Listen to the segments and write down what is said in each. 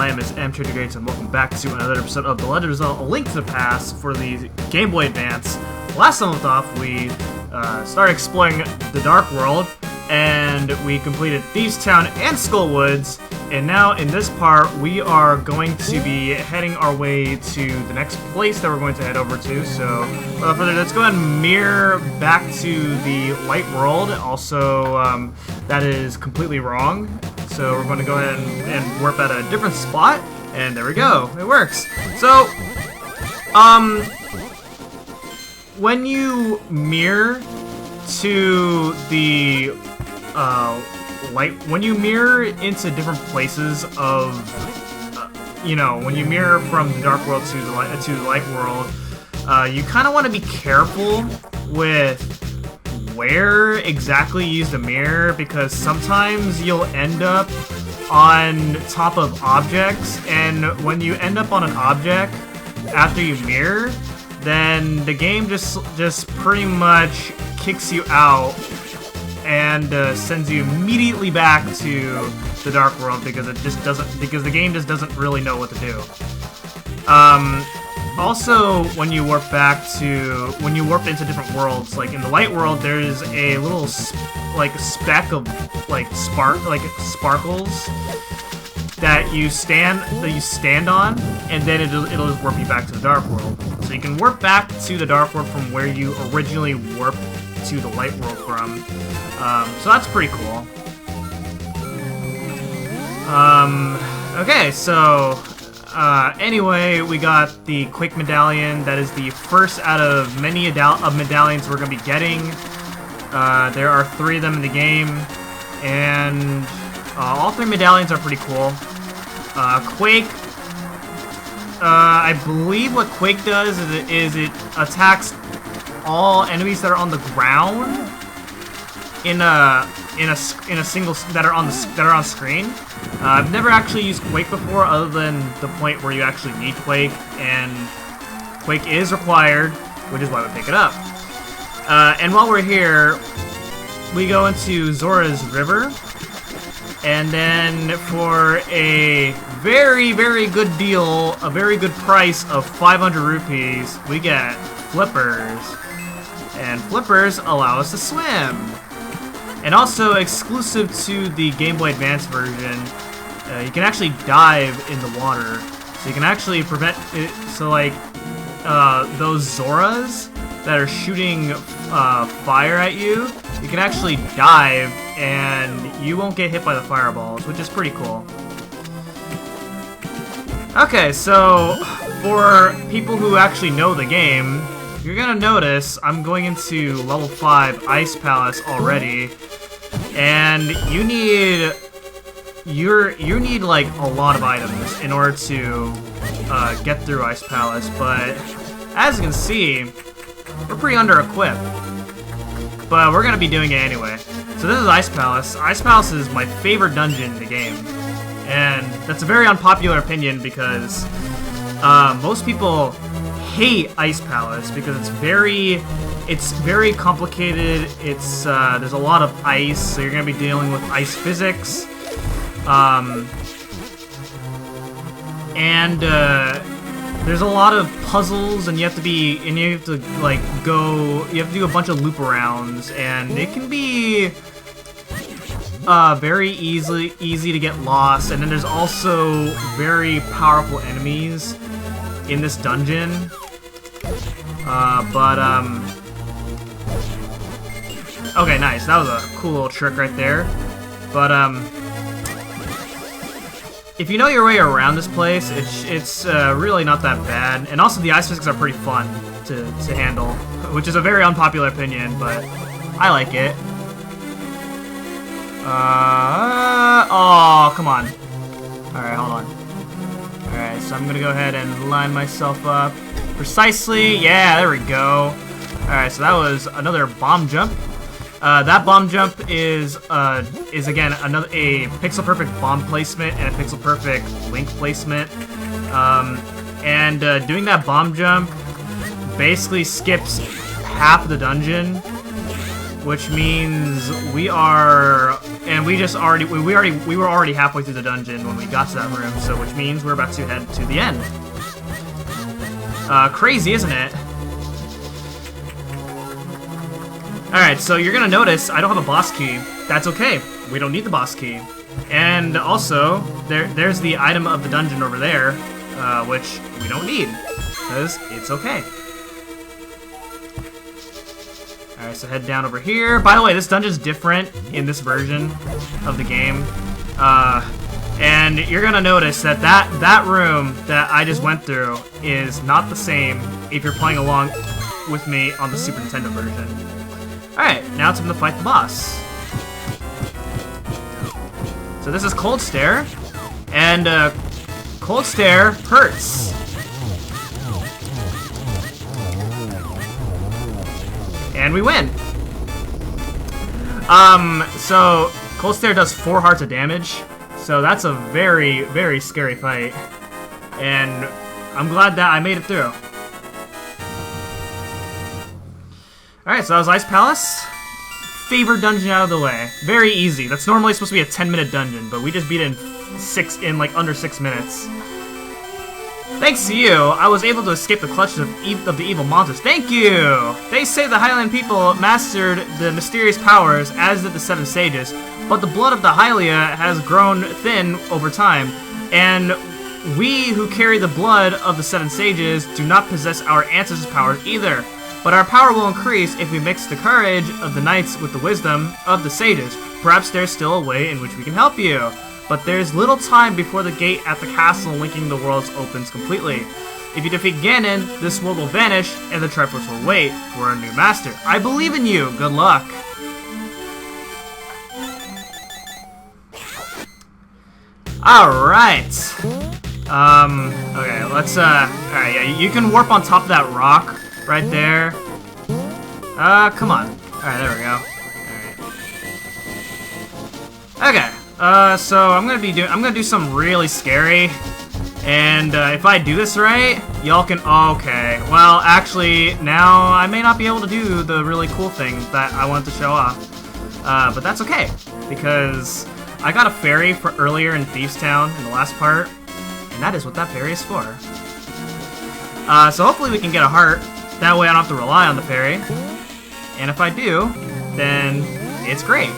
my name is M2Greats and welcome back to another episode of The Legend of Zelda: A Link to the Past for the Gameboy Advance. Last time we left off, we started exploring the Dark World, and we completed Thieves Town and Skull Woods, and now in this part, we are going to be heading our way to the next place that we're going to head over to. So, without further ado, let's go ahead and mirror back to the Light World. Also, that is completely wrong. So we're going to go ahead and warp at a different spot, and there we go. It works. So, when you mirror to the when you mirror into different places of, when you mirror from the Dark World to the Light World, you kind of want to be careful with where exactly you use the mirror, because sometimes you'll end up on top of objects, and when you end up on an object after you mirror, then the game just pretty much kicks you out and sends you immediately back to the Dark World, because the game just doesn't really know what to do. Also, when you warp into different worlds, like in the Light World, there's a little speck of sparkles that you stand on, and then it'll just warp you back to the Dark World. So you can warp back to the Dark World from where you originally warped to the Light World from. So that's pretty cool. Okay, so anyway, we got the Quake Medallion. That is the first out of many medallions we're going to be getting. There are 3 of them in the game, and all 3 medallions are pretty cool. Quake, I believe what Quake does is it attacks all enemies that are on the ground in a single that are on screen. I've never actually used Quake before, other than the point where you actually need Quake, and Quake is required, which is why we pick it up. And while we're here, we go into Zora's River, and then for a very, very good deal, a very good price of 500 rupees, we get flippers. And flippers allow us to swim. And also, exclusive to the Game Boy Advance version, you can actually dive in the water. So you can actually prevent it. So like, those Zoras that are shooting fire at you, you can actually dive and you won't get hit by the fireballs, which is pretty cool. Okay, so for people who actually know the game, you're gonna notice I'm going into level 5 Ice Palace already, and you need like a lot of items in order to get through Ice Palace. But as you can see, we're pretty under-equipped, but we're gonna be doing it anyway. So this is Ice Palace. Ice Palace is my favorite dungeon in the game, and that's a very unpopular opinion because most people hate Ice Palace because it's very complicated. It's there's a lot of ice, so you're gonna be dealing with ice physics, and there's a lot of puzzles, and you have to do a bunch of loop arounds, and it can be very easy to get lost. And then there's also very powerful enemies in this dungeon. Okay, nice. That was a cool little trick right there. But, if you know your way around this place, it's really not that bad. And also, the ice physics are pretty fun to handle, which is a very unpopular opinion, but I like it. Oh, come on. Alright, hold on. Alright, so I'm gonna go ahead and line myself up precisely. Yeah, there we go. Alright, so that was another bomb jump. That bomb jump is again a pixel perfect bomb placement and a pixel perfect link placement. Doing that bomb jump basically skips half the dungeon, which means we are and we were already halfway through the dungeon when we got to that room, so which means we're about to head to the end. Crazy, isn't it? Alright, so you're gonna notice I don't have a boss key. That's okay. We don't need the boss key. And also, there's the item of the dungeon over there, which we don't need, because it's okay. Alright, so head down over here. By the way, this dungeon's different in this version of the game. And you're gonna notice that that room that I just went through is not the same if you're playing along with me on the Super Nintendo version. Alright, now it's time to fight the boss. So this is Cold Stare, and Cold Stare hurts. And we win. So Cold Stare does 4 hearts of damage, so that's a very, very scary fight. And I'm glad that I made it through. Alright, so that was Ice Palace. Favorite dungeon out of the way. Very easy. That's normally supposed to be a 10-minute dungeon, but we just beat it in like under 6 minutes. Thanks to you, I was able to escape the clutches of the evil monsters. Thank you! They say the Hylian people mastered the mysterious powers, as did the 7 sages, but the blood of the Hylia has grown thin over time, and we who carry the blood of the 7 sages do not possess our ancestors' powers either. But our power will increase if we mix the courage of the knights with the wisdom of the sages. Perhaps there's still a way in which we can help you. But there's little time before the gate at the castle linking the worlds opens completely. If you defeat Ganon, this world will vanish, and the Triforce will wait for a new master. I believe in you. Good luck. Alright. Okay, let's, alright, yeah, you can warp on top of that rock right there. Come on. Alright, there we go. Alright. Okay. So I'm gonna do something really scary, and if I do this right, y'all can. Okay, well, actually, now I may not be able to do the really cool thing that I wanted to show off, but that's okay because I got a fairy for earlier in Thieves Town in the last part, and that is what that fairy is for. So hopefully we can get a heart. That way I don't have to rely on the fairy, and if I do, then it's great.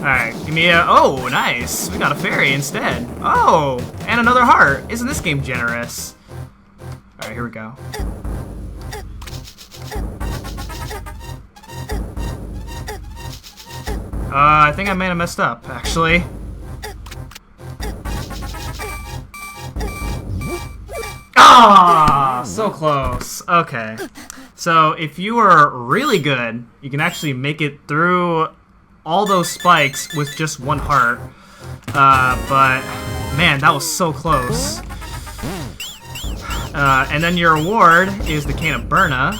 Alright, give me a... Oh, nice! We got a fairy instead. Oh! And another heart! Isn't this game generous? Alright, here we go. I think I may have messed up, actually. Ah! So close. Okay. So, if you are really good, you can actually make it through all those spikes with just 1 heart, but man, that was so close. And then your reward is the Cane of Burna,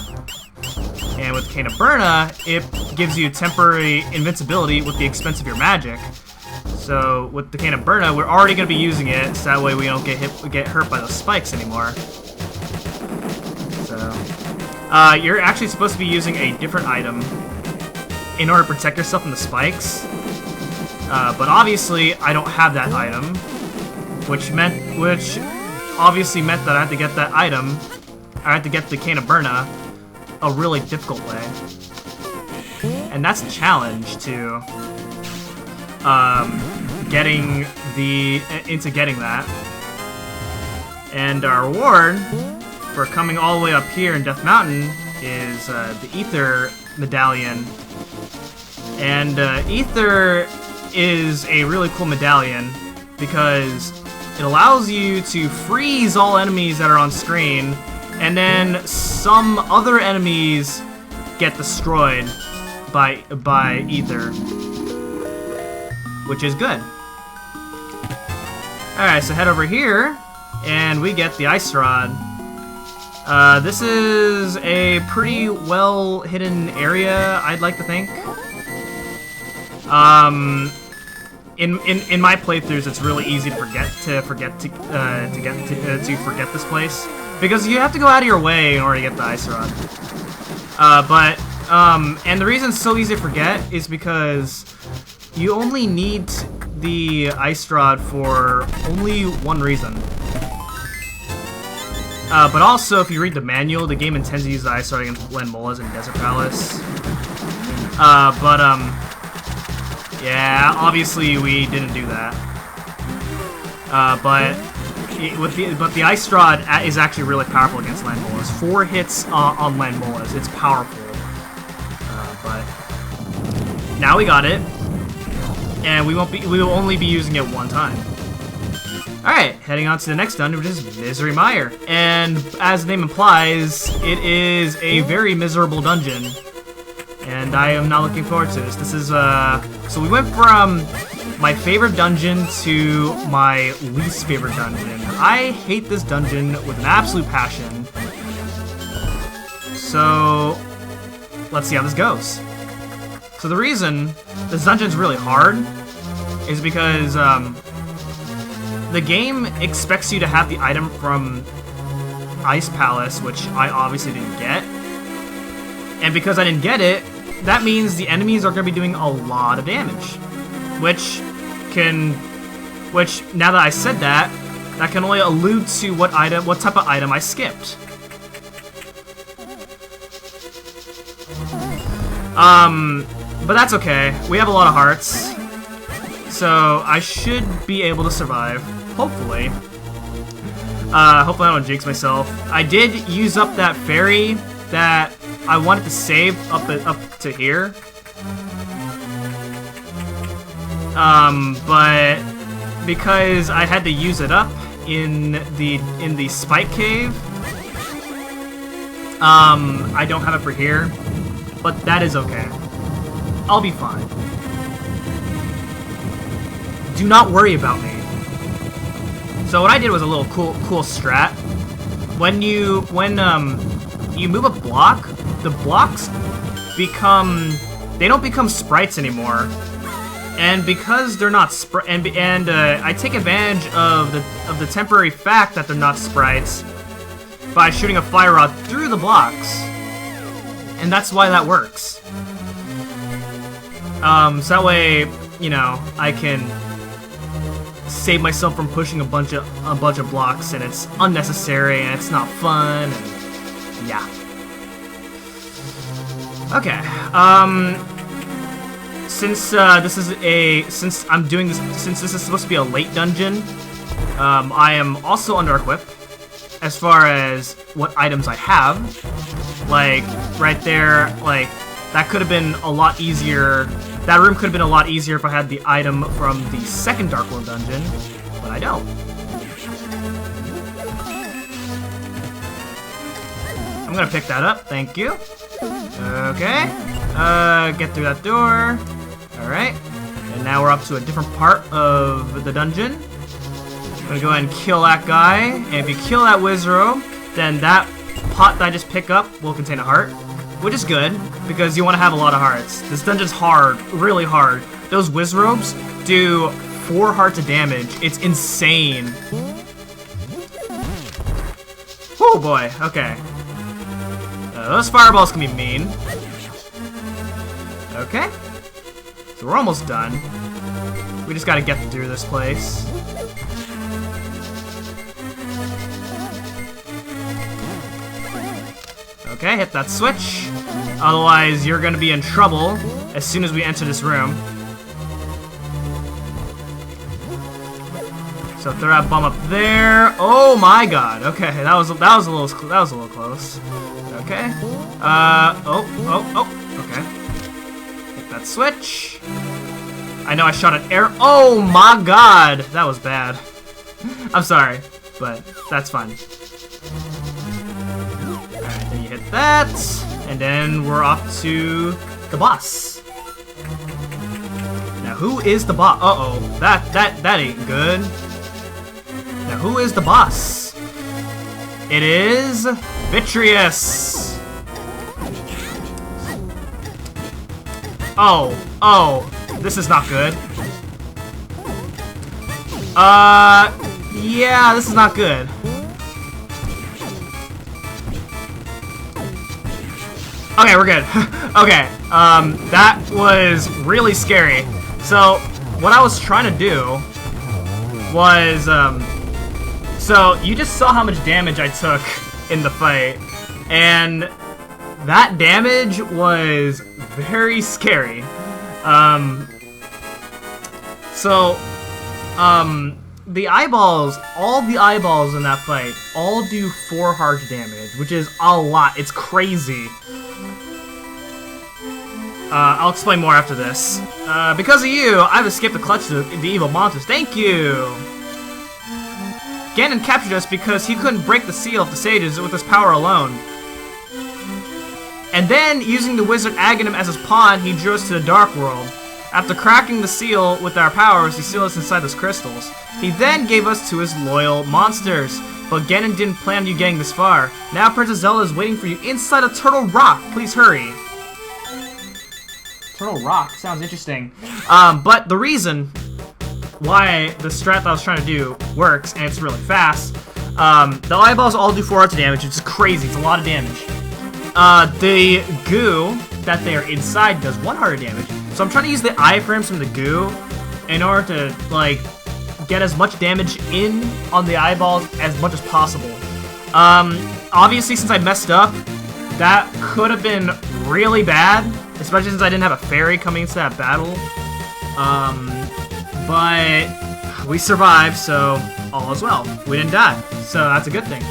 and with Cane of Burna, it gives you temporary invincibility with the expense of your magic. So with the Cane of Burna, we're already going to be using it, so that way we don't get hurt by those spikes anymore. So you're actually supposed to be using a different item in order to protect yourself from the spikes, but obviously I don't have that item, which obviously meant that I had to get that item. I had to get the Cane of Burna a really difficult way, and that's a challenge to getting that. And our reward for coming all the way up here in Death Mountain is the Ether Medallion. And Ether is a really cool medallion because it allows you to freeze all enemies that are on screen, and then some other enemies get destroyed by Ether, which is good. Alright, so head over here, and we get the Ice Rod. This is a pretty well hidden area, I'd like to think. In my playthroughs, it's really easy to forget this place because you have to go out of your way in order to get the Ice Rod. And the reason it's so easy to forget is because you only need the ice rod for only one reason. But also, if you read the manual, the game intends to use the ice rod against Landmolas in Desert Palace. Yeah, obviously we didn't do that. But the ice rod is actually really powerful against Landmolas. 4 hits on Landmolas, it's powerful. But now we got it, and we will only be using it one time. Alright, heading on to the next dungeon, which is Misery Mire. And as the name implies, it is a very miserable dungeon. And I am not looking forward to this. This is, so we went from my favorite dungeon to my least favorite dungeon. I hate this dungeon with an absolute passion. So, let's see how this goes. So the reason this dungeon's really hard is because, the game expects you to have the item from Ice Palace, which I obviously didn't get. And because I didn't get it, that means the enemies are going to be doing a lot of damage. Which, now that I said that, that can only allude to what type of item I skipped. But that's okay. We have a lot of hearts. So I should be able to survive. Hopefully. Hopefully I don't jinx myself. I did use up that fairy that I wanted to save up to here. But because I had to use it up in the spike cave, I don't have it for here. But that is okay. I'll be fine. Do not worry about me. So what I did was a little cool strat. When you move a block, the blocks they don't become sprites anymore. And because they're not I take advantage of the temporary fact that they're not sprites by shooting a fire rod through the blocks. And that's why that works. So that way, you know, I can save myself from pushing a bunch of blocks, and it's unnecessary and it's not fun. And yeah. Okay. Since this is supposed to be a late dungeon, I am also under-equipped as far as what items I have. Like right there, like that could have been a lot easier. That room could have been a lot easier if I had the item from the second Dark World dungeon, but I don't. I'm gonna pick that up, thank you. Okay, get through that door. Alright, and now we're up to a different part of the dungeon. I'm gonna go ahead and kill that guy, and if you kill that Wizrobe, then that pot that I just pick up will contain a heart. Which is good, because you want to have a lot of hearts. This dungeon's hard, really hard. Those Wizrobes do 4 hearts of damage. It's insane. Oh boy, okay. Those fireballs can be mean. Okay. So we're almost done. We just gotta get through this place. Okay, hit that switch. Otherwise, you're gonna be in trouble as soon as we enter this room. So throw that bomb up there. Oh my god. Okay, that was a little close. Okay. Okay. Hit that switch. I know I shot an arrow. Oh my god, that was bad. I'm sorry, but that's fine. Then you hit that, and then we're off to the boss. Now, who is the boss? Uh-oh, that ain't good. Now, who is the boss? It is Vitreous. Oh, this is not good. Yeah, this is not good. Okay, we're good. Okay, that was really scary. So, what I was trying to do was, so you just saw how much damage I took in the fight, and that damage was very scary. The eyeballs, all the eyeballs in that fight, all do 4 heart damage, which is a lot. It's crazy. I'll explain more after this. Because of you, I've escaped the clutches of the evil monsters. Thank you! Ganon captured us because he couldn't break the seal of the sages with his power alone. And then, using the wizard Aghanim as his pawn, he drew us to the Dark World. After cracking the seal with our powers, he sealed us inside those crystals. He then gave us to his loyal monsters. But Ganon didn't plan on you getting this far. Now Princess Zelda is waiting for you inside a Turtle Rock. Please hurry. Turtle Rock sounds interesting. But the reason why the strat that I was trying to do works, and it's really fast, the eyeballs all do 4 hearts of damage, which is crazy. It's a lot of damage. The goo that they're inside does 1 heart of damage. So I'm trying to use the iframes from the goo in order to, like, get as much damage in on the eyeballs as much as possible. Obviously, since I messed up, that could have been really bad, especially since I didn't have a fairy coming into that battle. But we survived, so all is well. We didn't die, so that's a good thing.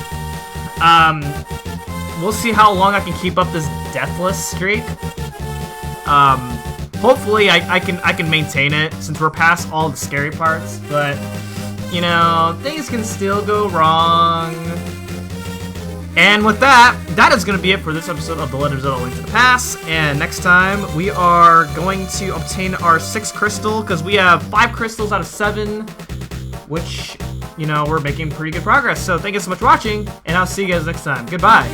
We'll see how long I can keep up this deathless streak. Hopefully I can maintain it since we're past all the scary parts, but you know, things can still go wrong. And with that, that is going to be it for this episode of The Legend of Zelda: Link to the Past. And next time, we are going to obtain our 6th crystal, because we have 5 crystals out of 7, which, you know, we're making pretty good progress. So thank you so much for watching, and I'll see you guys next time. Goodbye.